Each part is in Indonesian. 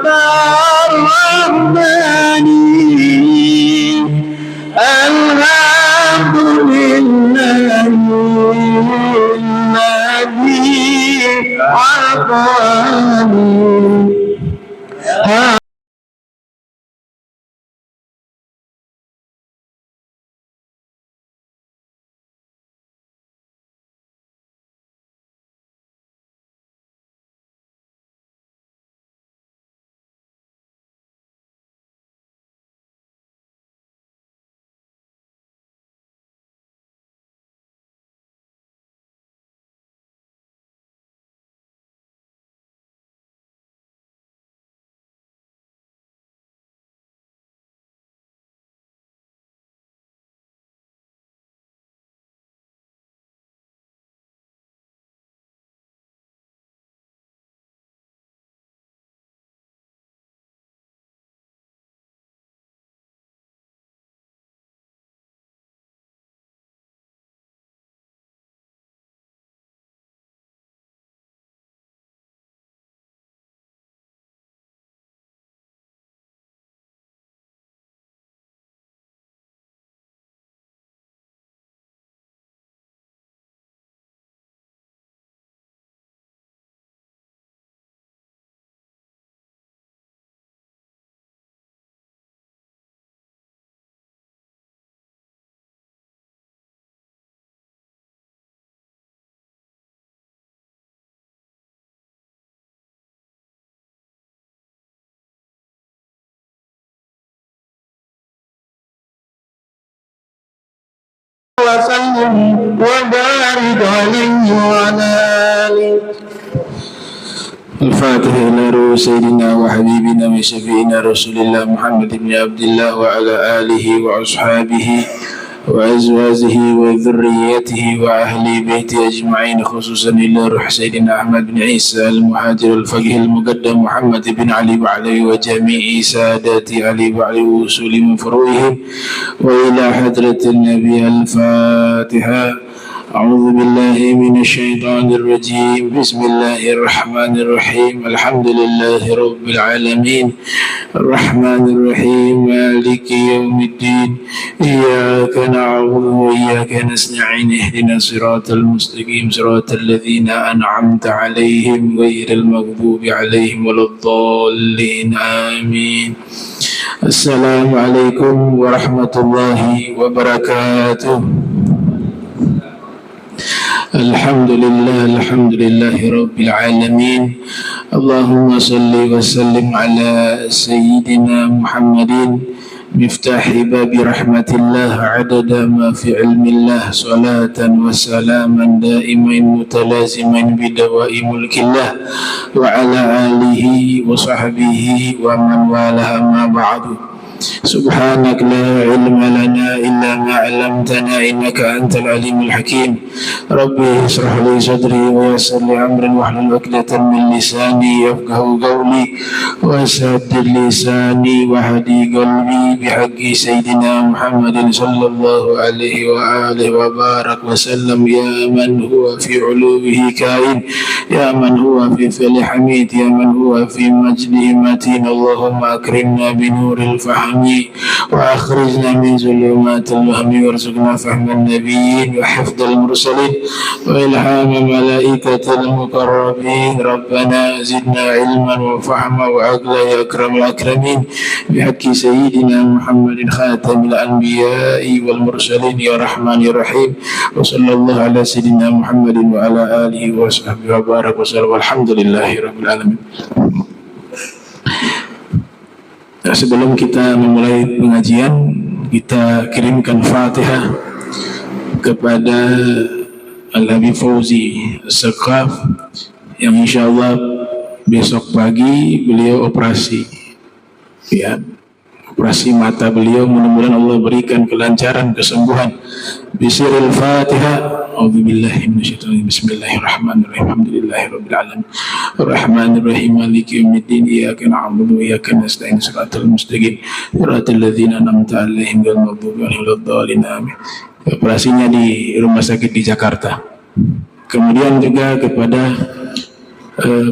الرحمن الحمد لله الذي عطاني وسلم وبارك عليه وعلى آله. الفاتح إلى روح سيدنا وحبيبنا وشفيعنا رسول الله محمد بن عبد الله وعلى آله وأصحابه وأزواجه وذريته وأهل بيته أجمعين، خصوصا إلى روح سيدنا أحمد بن عيسى المهاجر الفقيه المقدم محمد بن علي وعلي وجميع سادات علي وعلي وصول من فروعهم وإلى حضرة النبي. الفاتحة. أعوذ بالله من الشيطان الرجيم. بسم الله الرحمن الرحيم. الحمد لله رب العالمين الرحمن الرحيم مالك يوم الدين. إياك نعبد وإياك نستعين. اهدنا الصراط المستقيم صراط الذين أنعمت عليهم غير المغضوب عليهم ولا الضالين. آمين. السلام عليكم ورحمة الله وبركاته. Alhamdulillah Rabbil Alamin. Allahumma salli wa sallim ala Sayyidina Muhammadin miftahi babi rahmatillah adada ma fi ilmillah salatan wa salaman daimain mutalazimain bidawai mulkillah wa ala alihi wa sahbihi wa man walaha ma ba'du. Subhanak la ilma lana illa ma 'allamtana innaka antal alimul hakim. Rabbi israh li sadri wa yassir li amri wahlul 'uqdatam min lisani yafqahu qawli wa saddid lisani wa hadi qalbi bihaqqi sayyidina Muhammadin sallallahu alaihi wa alihi wa barak wa sallam. Ya man huwa fi 'uluwihi kain, ya man huwa fi fili hamid, ya man huwa fi majdihi matin. Allahumma akrimna bi nuril fahmi وأخرجنا من ظلمات الوهم وارزقنا فهم النبيين وحفظ المرسلين وإلهام ملائكة المقربين. ربنا زدنا علما وفهما وعقلا يا أكرم الأكرمين بحق سيدنا محمد خاتم الأنبياء والمرسلين يا رحمن يا رحيم. وصلى الله على سيدنا محمد وعلى آله وصحبه وبارك وسلم. والحمد لله رب العالمين. Sebelum kita memulai pengajian, kita kirimkan Fatihah kepada Al-Habib Fauzi As-Saqaf yang insyaallah besok pagi beliau operasi, ya, operasi mata beliau. Mudah-mudahan Allah berikan kelancaran, kesembuhan. Bismillahil Fatihah. A'udzubillahi minasyaitonir rajim. Bismillahirrahmanirrahim. Alhamdulillahirabbil alamin. Arrahmanirrahim. Maliki yaumiddin. Iyyaka na'budu wa iyyaka nasta'in. Shiratal mustaqim. Shiratal ladzina an'amta 'alaihim ghairil maghdubi 'alaihim waladdallin. Amin. Operasinya di rumah sakit di Jakarta. Kemudian juga kepada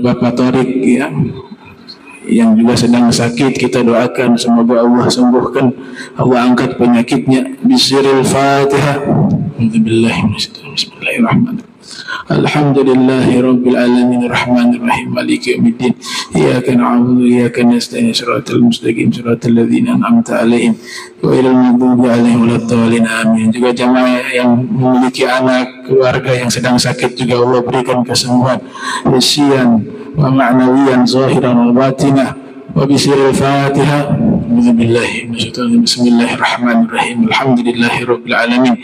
Bapak Torik, ya, yang juga sedang sakit kita doakan semoga Allah sembuhkan, Allah angkat penyakitnya. Bisiril Fatihah. Bismillahirrahmanirrahim. Alhamdulillahi rabbil alamin arrahmanir rahim maliki yaumiddin iyyaka na'budu wa iyyaka nasta'in shiratal mustaqim shiratal ladzina an'amta 'alaihim ghairil maghdubi 'alaihim waladdallin amin. Juga jamaah yang memiliki anak keluarga yang sedang sakit juga Allah berikan kesembuhan hissian wa ma'nawiyan zahiran wa batinah. Wa bisiril Fatihah. Bismillahirrahmanirrahim. Alhamdulillahirabbil alamin.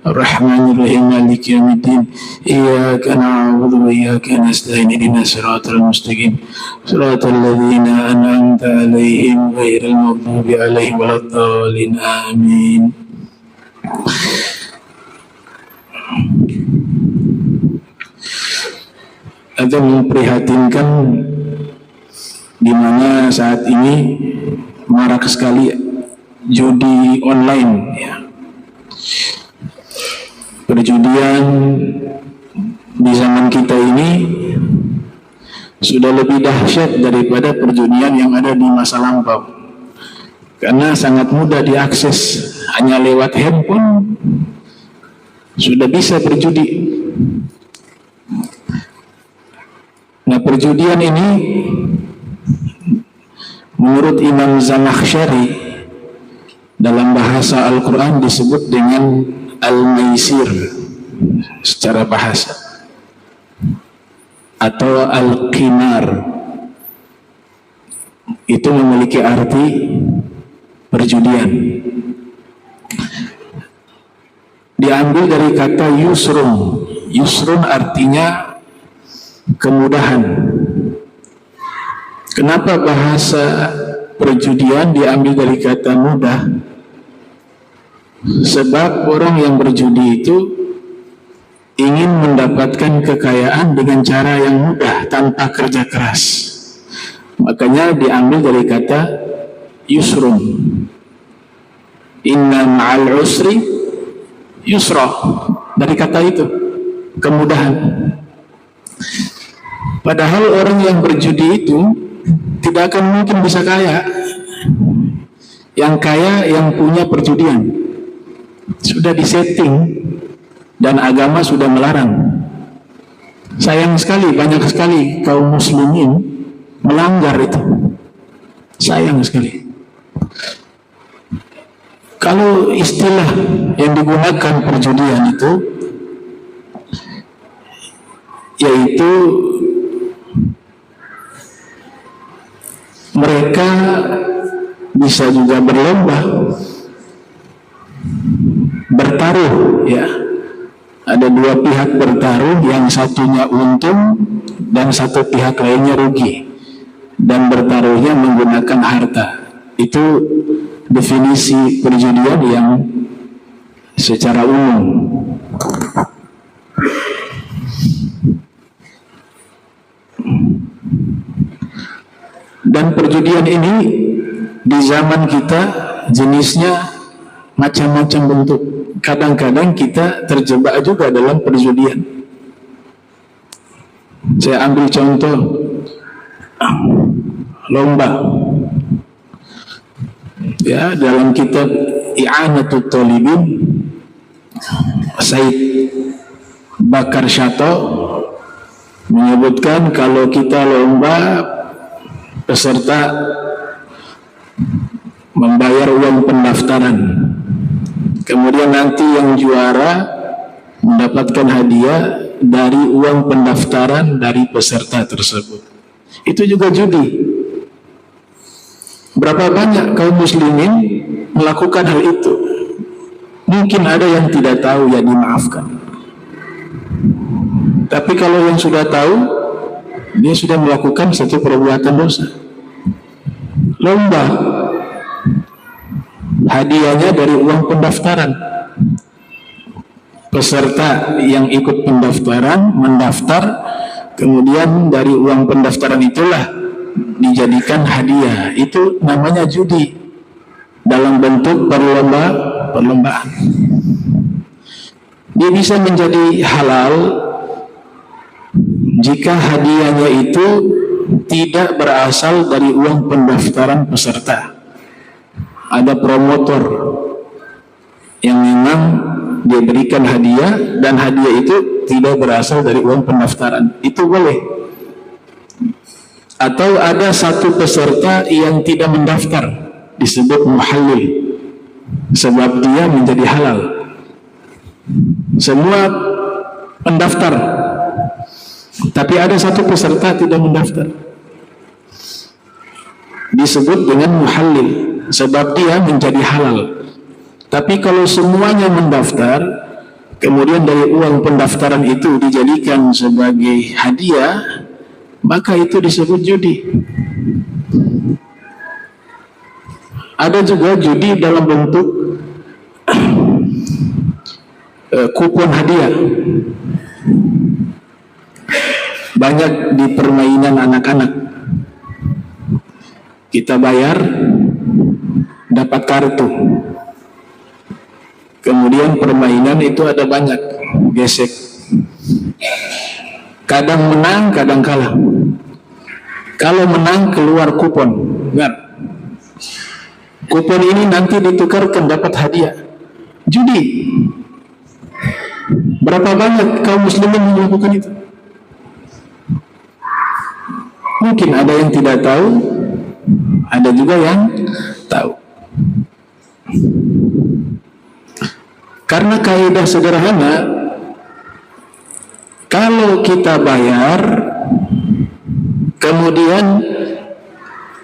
Arrahmanirrahim maliki yaumiddin. Iyyaka na'budu wa iyyaka nasta'in. Ihdinas siratal mustaqim. Siratal ladzina an'amta 'alaihim ghairil maghdubi 'alaihim waladdallin. Amin. Ada memprihatinkan di mana saat ini marak sekali judi online ya. Perjudian di zaman kita ini sudah lebih dahsyat daripada perjudian yang ada di masa lampau, karena sangat mudah diakses, hanya lewat handphone sudah bisa berjudi. Nah, perjudian ini menurut Imam Zamakhsyari dalam bahasa Al-Quran disebut dengan al-maisir secara bahasa, atau al-qimar. Itu memiliki arti perjudian. Diambil dari kata yusrun. Yusrun artinya kemudahan. Kenapa bahasa perjudian diambil dari kata mudah? Sebab orang yang berjudi itu ingin mendapatkan kekayaan dengan cara yang mudah tanpa kerja keras. Makanya diambil dari kata yusrun. Inna ma'al usri yusra. Dari kata itu, kemudahan. Padahal orang yang berjudi itu tidak akan mungkin bisa kaya. Yang kaya yang punya perjudian. Sudah disetting dan agama sudah melarang. Sayang sekali, banyak sekali kaum muslimin melanggar itu. Sayang sekali. Kalau istilah yang digunakan perjudian itu yaitu mereka bisa juga berlomba, bertaruh ya. Ada dua pihak bertaruh, yang satunya untung dan satu pihak lainnya rugi, dan bertaruhnya menggunakan harta. Itu definisi perjudian yang secara umum. Dan perjudian ini di zaman kita jenisnya macam-macam bentuk. Kadang-kadang kita terjebak juga dalam perjudian. Saya ambil contoh lomba. Ya, dalam kitab I'anatut Talibin, Said Bakar Syato menyebutkan kalau kita lomba, peserta membayar uang pendaftaran, kemudian nanti yang juara mendapatkan hadiah dari uang pendaftaran dari peserta tersebut. Itu juga judi. Berapa banyak kaum muslimin melakukan hal itu? Mungkin ada yang tidak tahu, ya dimaafkan. Tapi kalau yang sudah tahu, dia sudah melakukan satu perbuatan dosa. Lomba, hadiahnya dari uang pendaftaran. Peserta yang ikut pendaftaran mendaftar, kemudian dari uang pendaftaran itulah dijadikan hadiah. Itu namanya judi dalam bentuk perlombaan. Dia bisa menjadi halal jika hadiahnya itu tidak berasal dari uang pendaftaran peserta. Ada promotor yang memang diberikan hadiah, dan hadiah itu tidak berasal dari uang pendaftaran, itu boleh. Atau ada satu peserta yang tidak mendaftar, disebut muhallil, sebab dia menjadi halal. Semua pendaftar, tapi ada satu peserta tidak mendaftar, disebut dengan muhallil, sebab dia menjadi halal. Tapi kalau semuanya mendaftar, kemudian dari uang pendaftaran itu dijadikan sebagai hadiah, maka itu disebut judi. Ada juga judi dalam bentuk kupon hadiah. Banyak di permainan anak-anak. Kita bayar, dapat kartu. Kemudian permainan itu ada banyak, gesek. Kadang menang, kadang kalah. Kalau menang keluar kupon. Benar. Kupon ini nanti ditukarkan dapat hadiah. Judi. Berapa banyak kaum muslimin melakukan itu? Mungkin ada yang tidak tahu, ada juga yang tahu. Karena kaidah sederhana, kalau kita bayar, kemudian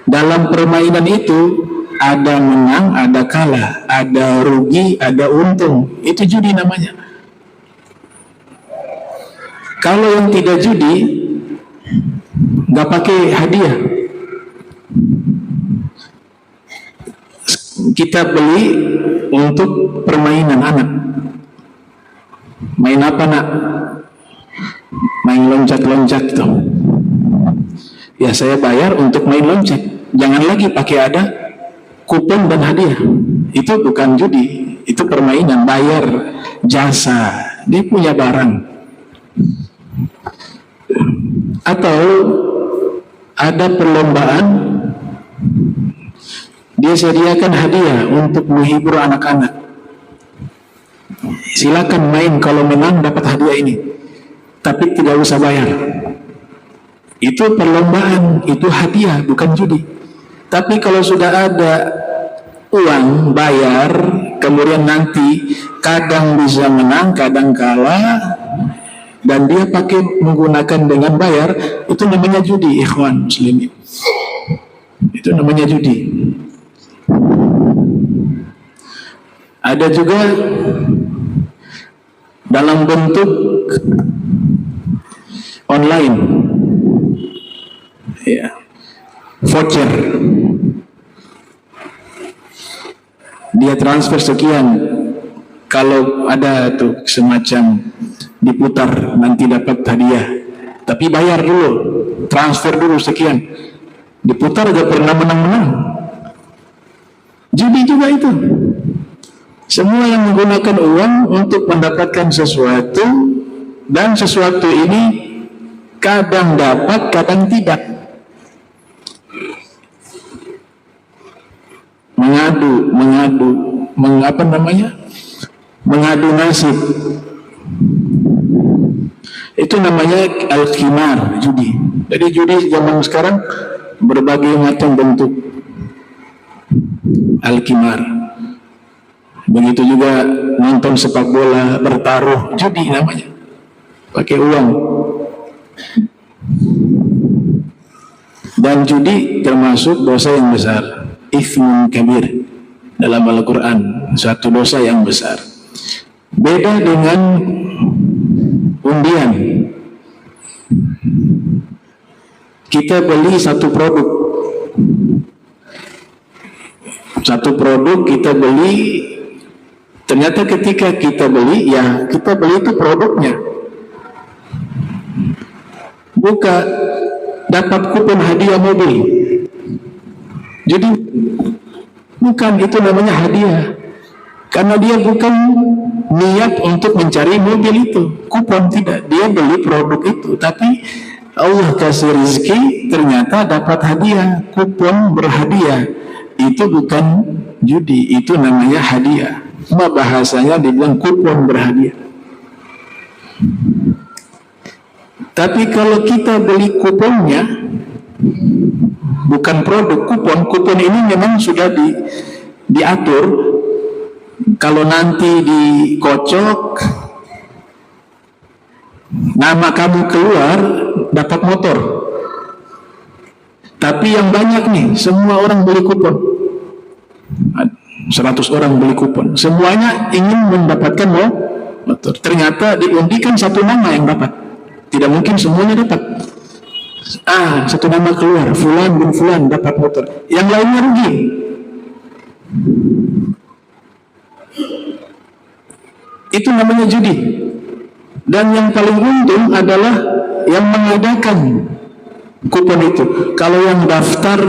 dalam permainan itu ada menang, ada kalah, ada rugi, ada untung, itu judi namanya. Kalau yang tidak judi, nggak pakai hadiah. Kita beli untuk permainan anak. Main apa nak? Main loncat-loncat tuh. Ya saya bayar untuk main loncat. Jangan lagi pakai ada kupon dan hadiah. Itu bukan judi, itu permainan, bayar jasa. Dia punya barang. Atau ada perlombaan, dia sediakan hadiah untuk menghibur anak-anak. Silakan main, kalau menang dapat hadiah ini, tapi tidak usah bayar. Itu perlombaan, itu hadiah, bukan judi. Tapi kalau sudah ada uang bayar, kemudian nanti kadang bisa menang, kadang kalah, dan dia pakai menggunakan dengan bayar, itu namanya judi, ikhwan muslimin. Itu namanya judi. Ada juga dalam bentuk online, ya, voucher. Dia transfer sekian, kalau ada tuh semacam diputar nanti dapat hadiah, tapi bayar dulu, transfer dulu sekian, diputar gak pernah menang-menang. Judi juga itu. Semua yang menggunakan uang untuk mendapatkan sesuatu, dan sesuatu ini kadang dapat, kadang tidak. Mengadu nasib. Itu namanya al-qimar, judi. Jadi judi zaman sekarang berbagai macam bentuk al-qimar. Begitu juga nonton sepak bola, bertaruh, judi namanya, pakai uang. Dan judi termasuk dosa yang besar, itsmun kabir dalam Al-Quran, suatu dosa yang besar. Beda dengan undian. Kita beli satu produk kita beli. Ternyata ketika kita beli, ya kita beli itu produknya. Buka, dapat kupon hadiah mobil. Jadi bukan, itu namanya hadiah. Karena dia bukan niat untuk mencari mobil itu, kupon tidak. Dia beli produk itu, tapi Allah kasih rezeki, ternyata dapat hadiah, kupon berhadiah. Itu bukan judi, itu namanya hadiah. Cuma bahasanya dibilang kupon berhadiah. Tapi kalau kita beli kuponnya, bukan produk kupon ini memang sudah diatur. Kalau nanti dikocok, nama kamu keluar, dapat motor. Tapi yang banyak nih, semua orang beli kupon. 100 orang beli kupon. Semuanya ingin mendapatkan motor. Ternyata diundikan satu nama yang dapat. Tidak mungkin semuanya dapat. Satu nama keluar, Fulan bin Fulan dapat motor. Yang lainnya rugi. Itu namanya judi. Dan yang paling untung adalah yang mengadakan kupon itu. Kalau yang daftar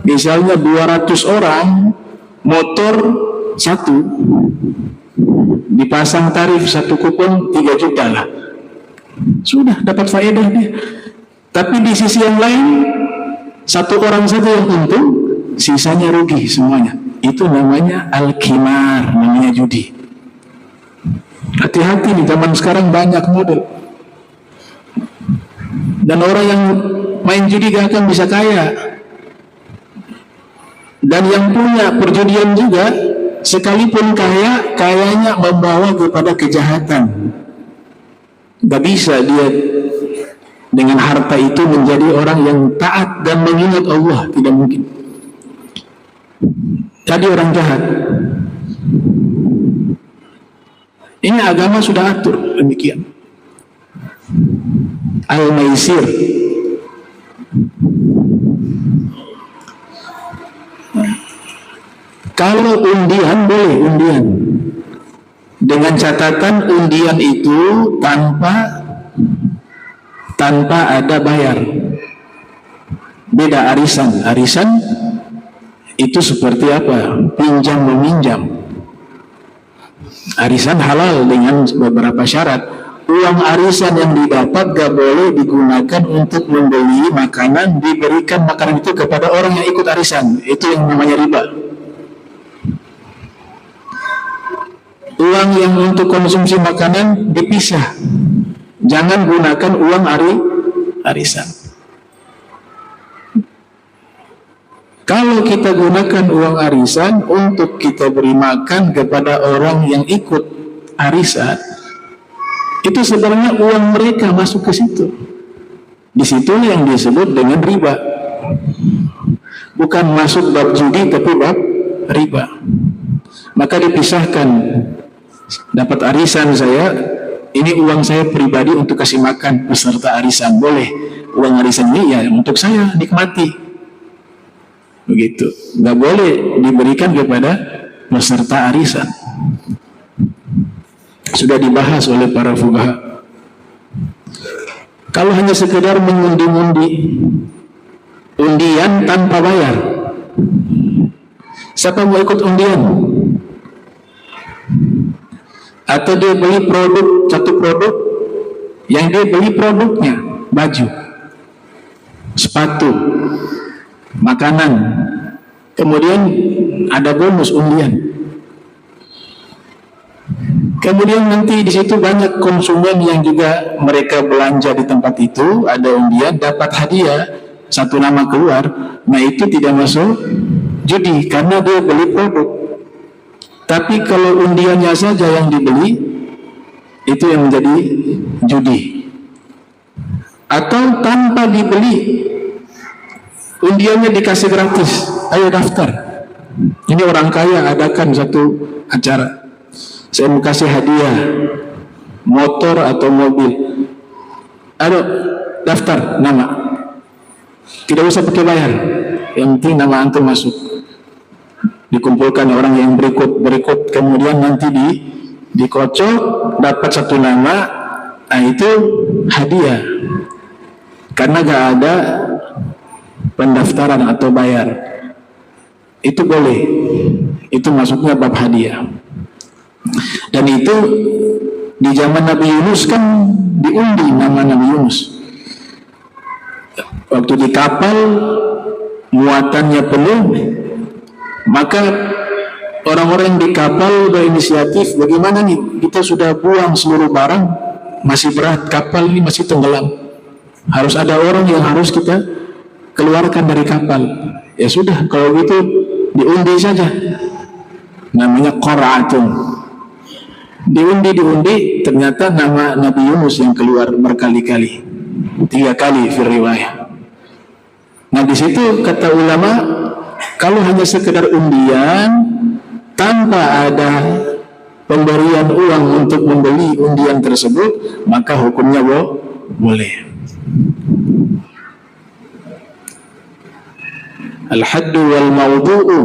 misalnya 200 orang, motor satu, dipasang tarif satu kupon 3 juta lah. Sudah dapat faedah dia. Tapi di sisi yang lain, satu orang saja yang untung, sisanya rugi semuanya. Itu namanya al-qimar, namanya judi. Hati-hati nih, zaman sekarang banyak model. Dan orang yang main judi gak akan bisa kaya. Dan yang punya perjudian juga, sekalipun kaya, kayanya membawa kepada kejahatan. Gak bisa dia dengan harta itu menjadi orang yang taat dan mengingat Allah. Tidak mungkin. Jadi orang jahat. Ini agama sudah atur demikian. Al-Maisir. Kalau undian boleh undian. Dengan catatan undian itu tanpa ada bayar. Beda arisan. Arisan itu seperti apa? Pinjam meminjam. Arisan halal dengan beberapa syarat. Uang arisan yang didapat gak boleh digunakan untuk membeli makanan, diberikan makanan itu kepada orang yang ikut arisan. Itu yang namanya riba. Uang yang untuk konsumsi makanan dipisah. Jangan gunakan uang arisan. Kalau kita gunakan uang arisan untuk kita beri makan kepada orang yang ikut arisan, itu sebenarnya uang mereka masuk ke situ. Di situ yang disebut dengan riba. Bukan masuk bab judi, tapi bab riba. Maka dipisahkan. Dapat arisan saya, ini uang saya pribadi untuk kasih makan peserta arisan. Boleh. Uang arisan ini ya untuk saya nikmati. Begitu. Nggak boleh diberikan kepada peserta arisan. Sudah dibahas oleh para fuqaha. Kalau hanya sekedar mengundi-undi, undian tanpa bayar, siapa mau ikut undian? Atau dia beli produk, satu produk, yang dia beli produknya, baju, sepatu, makanan, kemudian ada bonus undian. Kemudian nanti di situ banyak konsumen yang juga mereka belanja di tempat itu, ada undian, dapat hadiah, satu nama keluar. Nah itu tidak masuk judi karena dia beli produk. Tapi kalau undiannya saja yang dibeli, itu yang menjadi judi. Atau tanpa dibeli, undiannya dikasih gratis, ayo daftar. Ini orang kaya adakan satu acara, saya mau kasih hadiah motor atau mobil, ayo daftar nama, tidak usah pakai bayar, yang penting nama antum masuk. Dikumpulkan orang yang berikut, kemudian nanti dikocok, dapat satu nama, nah itu hadiah. Karena gak ada pendaftaran atau bayar, itu boleh, itu masuknya bab hadiah. Dan itu di zaman Nabi Yunus kan diundi nama Nabi Yunus. Waktu di kapal muatannya penuh, maka orang-orang di kapal berinisiatif, bagaimana nih, kita sudah buang seluruh barang, masih berat, kapal ini masih tenggelam, harus ada orang yang harus kita keluarkan dari kapal. Ya sudah, kalau gitu diundi saja, namanya Qur'atun. Diundi, ternyata nama Nabi Yunus yang keluar berkali-kali, 3 kali fi riwayah. Nah di situ kata ulama, kalau hanya sekedar undian tanpa ada pemberian uang untuk membeli undian tersebut, maka hukumnya boleh. Al-haddu wal mawdu'u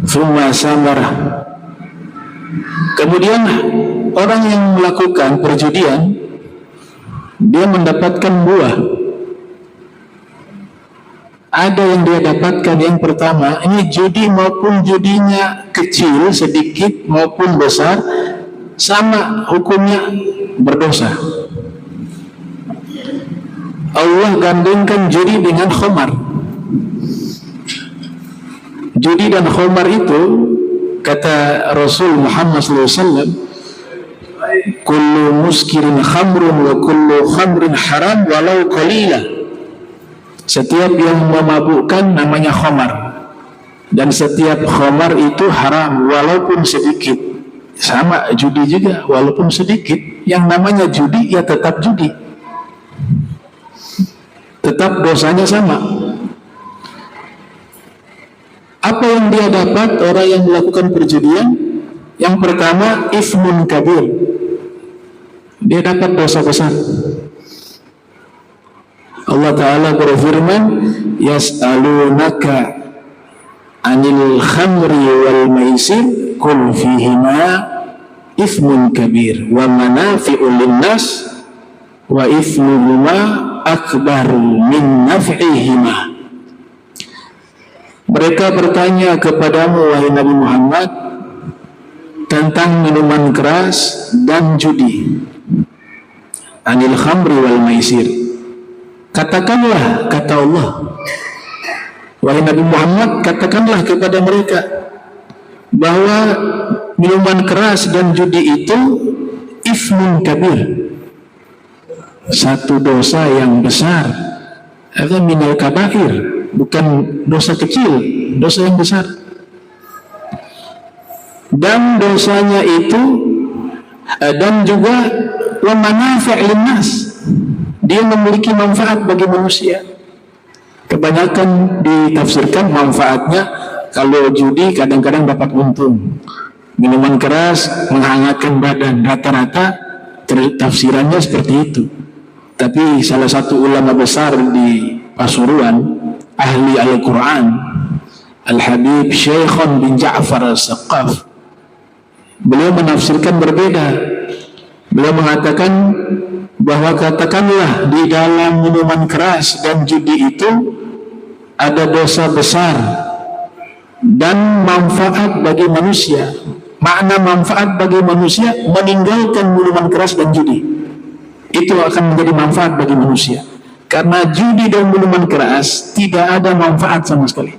thumma samarah. Kemudian orang yang melakukan perjudian, dia mendapatkan buah. Ada yang dia dapatkan, yang pertama, ini judi maupun judinya kecil, sedikit maupun besar, sama hukumnya berdosa. Allah gandengkan judi dengan khamar. Judi dan khamar itu, kata Rasul Muhammad SAW, kullu muskirin khamrun wa kullu khamrin haram walau qalila. Setiap yang memabukkan namanya khamar, dan setiap khamar itu haram walaupun sedikit. Sama judi juga, walaupun sedikit, yang namanya judi ya tetap judi, tetap dosanya sama. Apa yang dia dapat orang yang melakukan perjudian? Yang pertama, ismun kabir, dia dapat dosa besar. Allah Ta'ala berfirman, yas'alunaka anil khamri wal maisir qul fihima ismun kabir wa manafi'u linnas wa ismuhuma akbaru min naf'ihima. Mereka bertanya kepadamu wahai Nabi Muhammad tentang minuman keras dan judi. Anil khamri wal maisir, katakanlah, kata Allah, wahai Nabi Muhammad, katakanlah kepada mereka bahwa minuman keras dan judi itu ismun kabir, satu dosa yang besar. Ada minal kabair, bukan dosa kecil, dosa yang besar. Dan dosanya itu, dan juga wa manafi' linnas, dia memiliki manfaat bagi manusia. Kebanyakan ditafsirkan manfaatnya, kalau judi kadang-kadang dapat untung, minuman keras menghangatkan badan, rata-rata tafsirannya seperti itu. Tapi salah satu ulama besar di Pasuruan, ahli Al-Quran, Al-Habib Syekhon bin Ja'far Al-Saqaf, beliau menafsirkan berbeda. Beliau mengatakan bahwa katakanlah di dalam minuman keras dan judi itu ada dosa besar dan manfaat bagi manusia. Makna manfaat bagi manusia, meninggalkan minuman keras dan judi, itu akan menjadi manfaat bagi manusia. Karena judi dan minuman keras tidak ada manfaat sama sekali.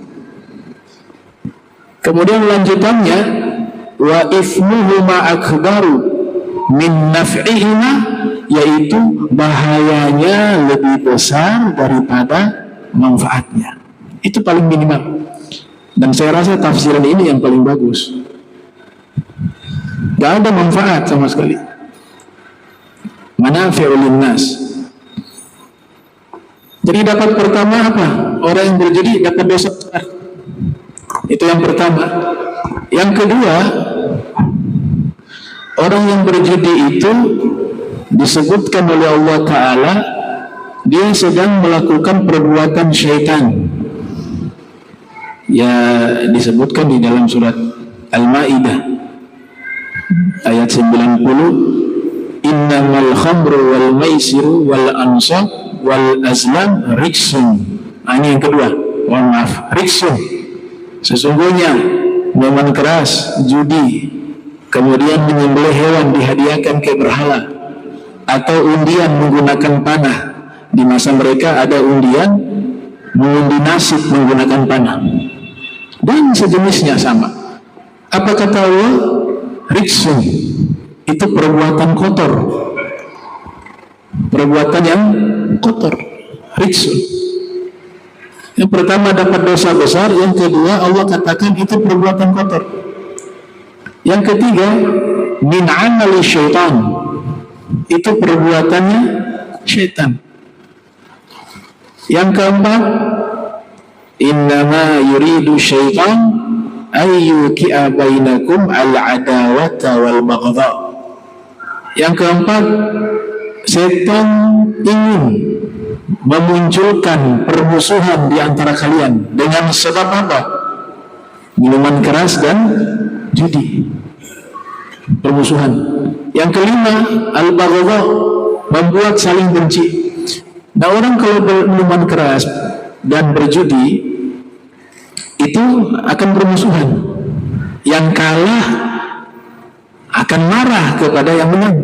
Kemudian lanjutannya, wa ifmuhuma akbaru min naf'ihima, yaitu bahayanya lebih besar daripada manfaatnya. Itu paling minimal. Dan saya rasa tafsiran ini yang paling bagus. Gak ada manfaat sama sekali. Manafi'ul linnas. Jadi dapat pertama apa? Orang yang berjudi dapat dosa besar. Itu yang pertama. Yang kedua, orang yang berjudi itu disebutkan oleh Allah Ta'ala, dia sedang melakukan perbuatan syaitan. Ya, disebutkan di dalam surat Al-Ma'idah ayat 90, innamal khamru wal maisiru wal ansab wal azlam riksun. Ini yang kedua, mohon maaf, riksun, sesungguhnya minuman keras, judi, kemudian menyembelih hewan dihadiahkan ke berhala, atau undian menggunakan panah, di masa mereka ada undian mengundi nasib menggunakan panah dan sejenisnya sama. Apa kata Allah? Rijsun, itu perbuatan kotor, perbuatan yang kotor, rijsun. Yang pertama dapat dosa besar, yang kedua Allah katakan itu perbuatan kotor. Yang ketiga, min amali syaitan, itu perbuatannya syaitan. Yang keempat, innama yuridu syaitan ayyuki'a bainakum al-adawata wal baghdha. Yang keempat, setan ingin memunculkan permusuhan di antara kalian dengan sebab apa? Minuman keras dan judi. Permusuhan. Yang kelima, al-baghdha, membuat saling benci. Nah, orang kalau minuman keras dan berjudi itu akan bermusuhan. Yang kalah akan marah kepada yang menang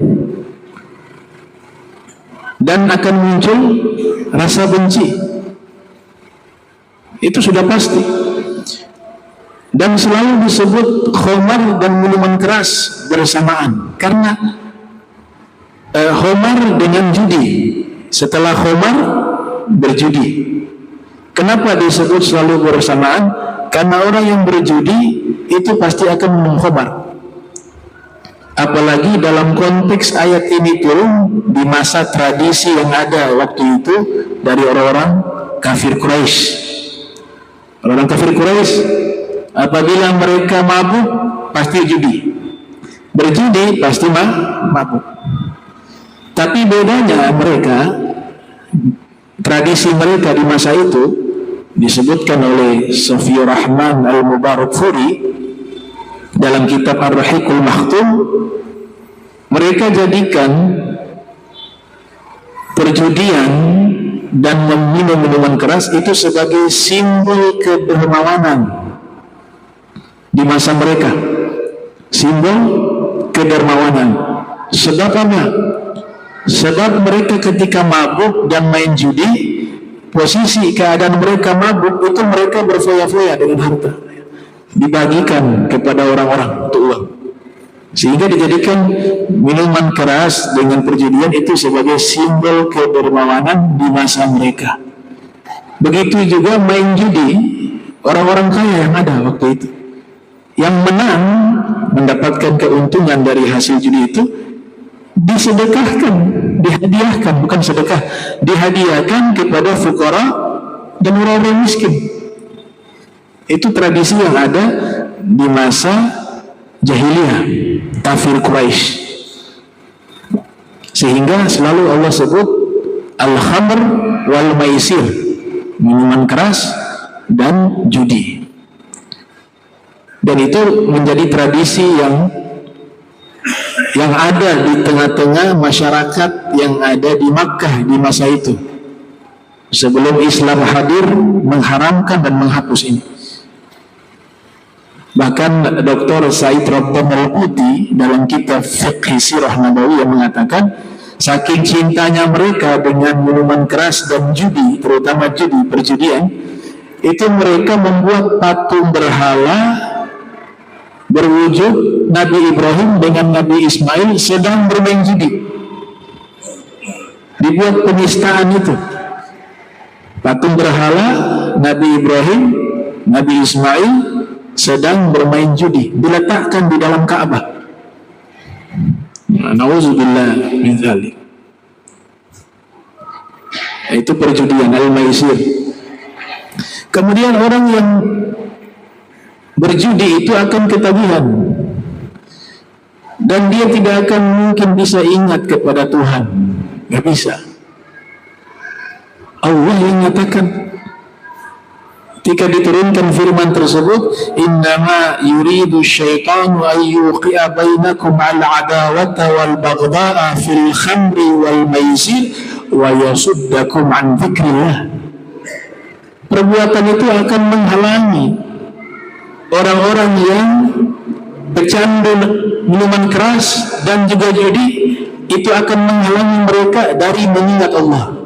dan akan muncul rasa benci. Itu sudah pasti. Dan selalu disebut khamar dan minuman keras bersamaan karena khamar dengan judi. Setelah khamar berjudi. Kenapa disebut selalu bersamaan? Karena orang yang berjudi itu pasti akan minum khamar. Apalagi dalam konteks ayat ini turun di masa tradisi yang ada waktu itu dari orang-orang kafir Quraisy. Orang kafir Quraisy apabila mereka mabuk pasti judi, berjudi pasti mabuk. Tapi bedanya mereka, tradisi mereka di masa itu disebutkan oleh Safiyur Rahman Al-Mubarakfuri dalam kitab Ar-Rahiqul Makhtum. Mereka jadikan perjudian dan meminum minuman keras itu sebagai simbol kedermawanan di masa mereka, simbol kedermawanan. Sebab apa? Sebab mereka ketika mabuk dan main judi, posisi keadaan mereka mabuk itu mereka berfoya-foya dengan harta, dibagikan kepada orang-orang untuk uang, sehingga dijadikan minuman keras dengan perjudian itu sebagai simbol kedermawanan di masa mereka. Begitu juga main judi, orang-orang kaya yang ada waktu itu, yang menang mendapatkan keuntungan dari hasil judi itu disedekahkan, dihadiahkan, bukan sedekah, dihadiahkan kepada fuqara dan orang-orang miskin. Itu tradisi yang ada di masa jahiliyah kafir Quraisy, sehingga selalu Allah sebut al-khamr wal maisir, minuman keras dan judi. Dan itu menjadi tradisi yang ada di tengah-tengah masyarakat yang ada di Makkah di masa itu, sebelum Islam hadir mengharamkan dan menghapus ini. Bahkan Dr. Said Rabban Al-Quti dalam kitab Fiqh Sirah Nabawiyah mengatakan, saking cintanya mereka dengan minuman keras dan judi, terutama judi, perjudian, itu mereka membuat patung berhala berwujud Nabi Ibrahim dengan Nabi Ismail sedang bermain judi. Dibuat penistaan itu. Patung berhala Nabi Ibrahim, Nabi Ismail sedang bermain judi, diletakkan di dalam Ka'bah. Nauzubillah min dzalik. Itu perjudian al-maisir. Kemudian orang yang berjudi itu akan ketagihan dan dia tidak akan mungkin bisa ingat kepada Tuhan, nggak bisa. Allah yang nyatakan ketika diturunkan firman tersebut, innama yuridu syaitanu ayyuqi'a bainakum al-adawata wal baghdha'a fil khamri wal maisir wa yasuddakum an dzikrillah. Perbuatan itu akan menghalangi orang-orang yang pecandu minuman keras dan juga judi, itu akan menghalangi mereka dari mengingat Allah.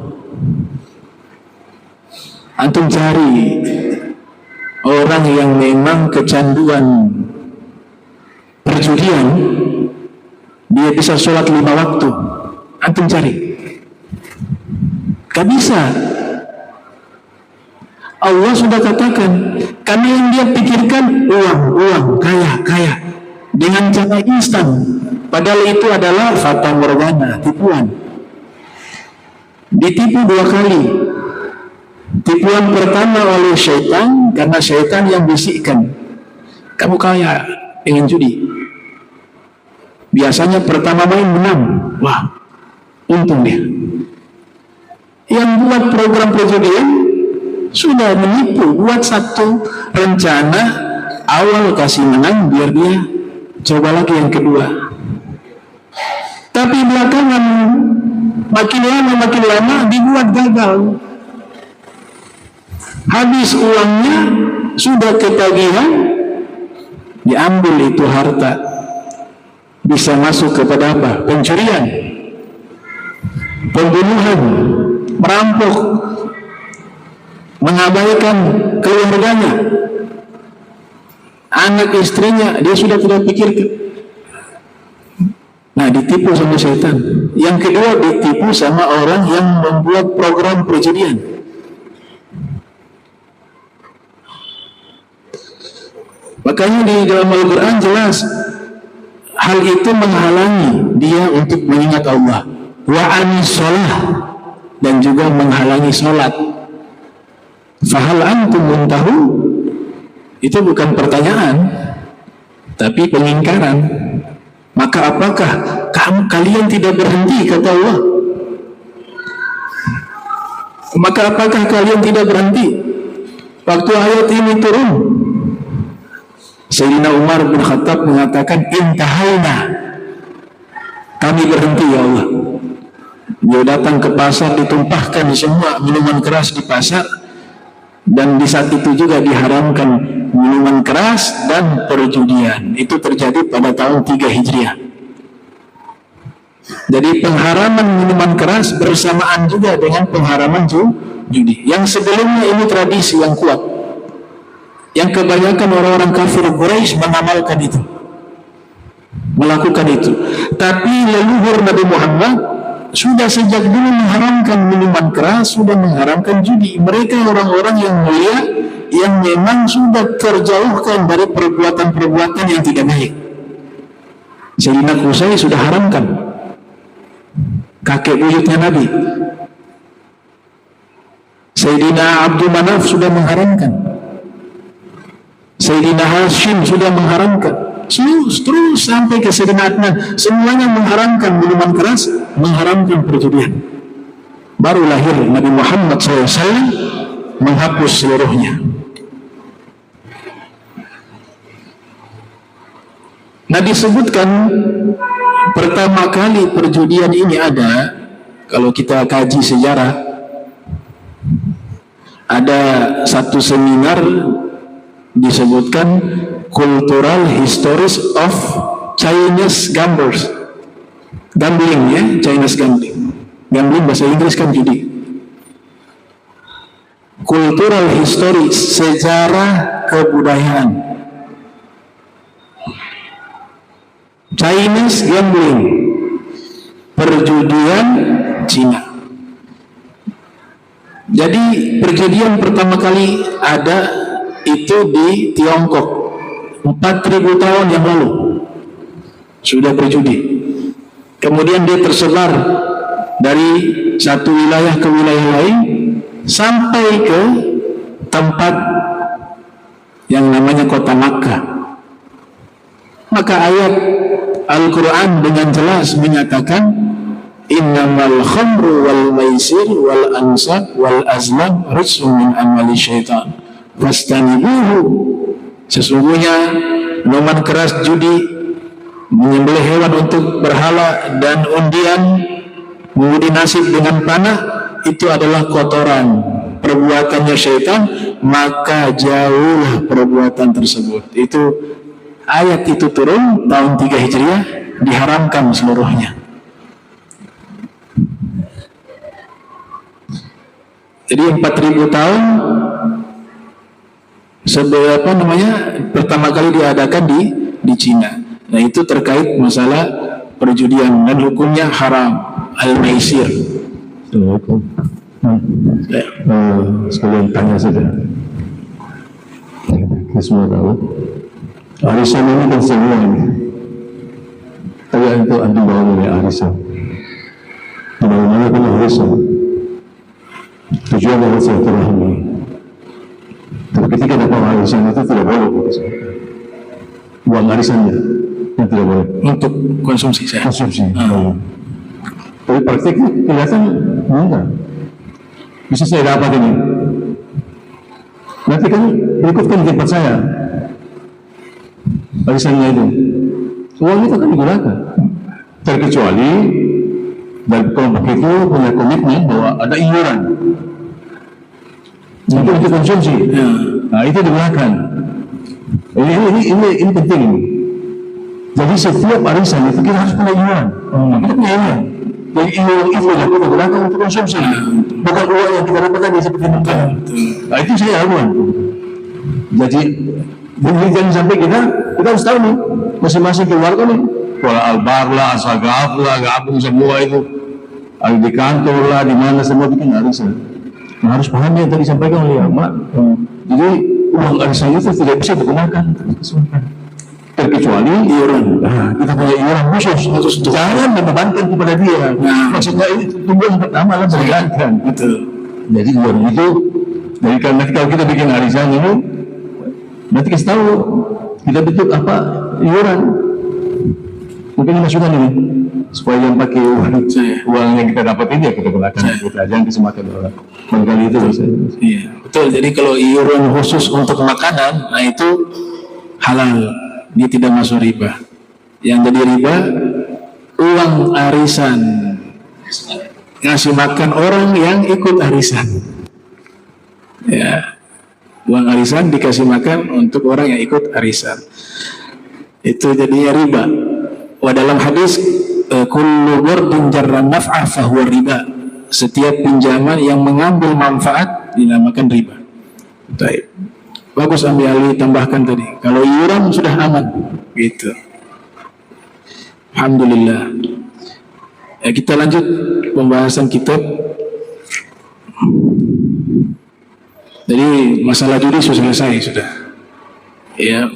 Antum cari orang yang memang kecanduan perjudian, dia bisa sholat 5 waktu. Antum cari, gak bisa. Allah sudah katakan, karena yang dia pikirkan uang, kaya, dengan cara instan. Padahal itu adalah fata morgana, tipuan. Ditipu 2 kali. Tipuan pertama oleh syaitan, karena syaitan yang bisikkan, kamu kaya ingin judi. Biasanya pertama main menang, wah untung dia. Yang buat program perjudian sudah menipu, buat satu rencana awal kasih menang biar dia coba lagi yang kedua. Tapi belakangan makin lama dibuat gagal. Habis uangnya, sudah ketagihan, diambil itu harta. Bisa masuk kepada apa? Pencurian, pembunuhan, merampok, mengabaikan keluarganya, anak istrinya, dia sudah tidak pikirkan. Nah, ditipu sama setan. Yang kedua, ditipu sama orang yang membuat program perjudian. Makanya di dalam Al-Quran jelas hal itu menghalangi dia untuk mengingat Allah. Wa anis sholah, dan juga menghalangi sholat. Fahal antum muntahu, itu bukan pertanyaan, tapi pengingkaran. Maka apakah kalian tidak berhenti, kata Allah? Maka apakah kalian tidak berhenti? Waktu ayat ini turun, Sayyidina Umar bin Khattab mengatakan, intahaina, kami berhenti ya Allah. Dia datang ke pasar, ditumpahkan semua minuman keras di pasar, dan di saat itu juga diharamkan minuman keras dan perjudian. Itu terjadi pada tahun 3 Hijriah. Jadi pengharaman minuman keras bersamaan juga dengan pengharaman judi. Yang sebelumnya ini tradisi yang kuat, yang kebanyakan orang-orang kafir Quraisy mengamalkan itu, melakukan itu. Tapi leluhur Nabi Muhammad sudah sejak dulu mengharamkan minuman keras, sudah mengharamkan judi. Mereka orang-orang yang mulia, yang memang sudah terjauhkan dari perbuatan-perbuatan yang tidak baik. Sayyidina Qusay sudah haramkan, kakek buyutnya Nabi. Sayyidina Abdul Manaf sudah mengharamkan, Sayyidina Hashim sudah mengharamkan, terus sampai ke Sayyidina Adnan, semuanya mengharamkan minuman keras, mengharamkan perjudian. Baru lahir Nabi Muhammad SAW menghapus seluruhnya. Nah, disebutkan pertama kali perjudian ini ada, kalau kita kaji sejarah, ada satu seminar disebutkan Cultural Histories of Chinese Gamblers. Gambling ya, Chinese gambling. Gambling bahasa Inggris kan judi. Cultural History, sejarah kebudayaan. Chinese gambling, perjudian Cina. Jadi perjudian pertama kali ada itu di Tiongkok 4.000 tahun yang lalu sudah berjudi. Kemudian dia tersebar dari satu wilayah ke wilayah lain sampai ke tempat yang namanya kota Makkah. Maka ayat Al-Quran dengan jelas menyatakan, innamal khamru wal maisir wal ansab wal azlam rijsun min amali syaitan fastanibuhu. Sesungguhnya minuman keras, judi, menyembelih hewan untuk berhala, dan undian, mengundi nasib dengan panah, itu adalah kotoran, perbuatannya syaitan, maka jauhlah perbuatan tersebut. Itu ayat itu turun tahun 3 Hijriah, diharamkan seluruhnya. Jadi 4.000 tahun apa namanya pertama kali diadakan di Cina. Nah itu terkait masalah perjudian dan hukumnya haram, al-maisir. Assalamualaikum. Sekalian tanya saja. Kita semua tahu arisan ini kan semua ini. Tapi itu anti bawa mulai arisan. Di mana-mana kan arisan. Tujuan adalah silaturahmi. Tapi ketika dapat arisan itu tidak boleh uang arisannya yang tidak boleh untuk konsumsi saya. Konsumsi. Tapi praktiknya kelihatan enggak. Bisa saya dapat ini. Nanti kan berikutkan di tempat saya. Arisannya itu. Uang itu akan digunakan. Terkecuali dari kelompok itu punya komitmen bahwa ada iuran untuk konsumsi. Nah itu digunakan. Ini penting. Jadi setiap arisan itu kita harus punya iuran. Kita punya iuran. Jadi iuran itu kita gunakan untuk konsumsi. Bukan uang yang kita dapatkan di seperti itu. Nah itu saya lakukan. Jadi jangan sampai kita harus tahu nih masing-masing keluarga nih. Kalau albar lah, asagaf lah, gabung semua itu. Ada di kantor lah, di mana semua bikin arisan. Nah, harus paham yang tadi disampaikan oleh Ahmad. Jadi uang arisan itu tidak bisa digunakan terkecuali iuran. Nah, kita punya iuran khusus. Jangan membebankan kepada dia. Maksudnya ini tujuan pertama lah meringankan. Betul. Jadi iuran itu, jadi karena kalau kita bikin arisan ini, nanti kasih tahu kita bentuk apa iuran. Mungkin masukkan ini supaya yang pakai uang yang kita dapat ini ya kita gunakan kita jangan disemakan orang. Barangkali itu iya betul. Jadi kalau iuran khusus untuk makanan, nah itu halal, dia tidak masuk riba. Yang jadi riba uang arisan, ngasih makan orang yang ikut arisan. Ya, uang arisan dikasih makan untuk orang yang ikut arisan, itu jadinya riba. Wa dalam hadis kullu qardin jarra naf'a fahuwa riba. Setiap pinjaman yang mengambil manfaat dinamakan riba. Baik. Bagus Ambi Ali tambahkan tadi. Kalau iuran sudah aman. Gitu. Alhamdulillah. Ya, kita lanjut pembahasan kitab. Jadi masalah judi sudah selesai sudah. Ya.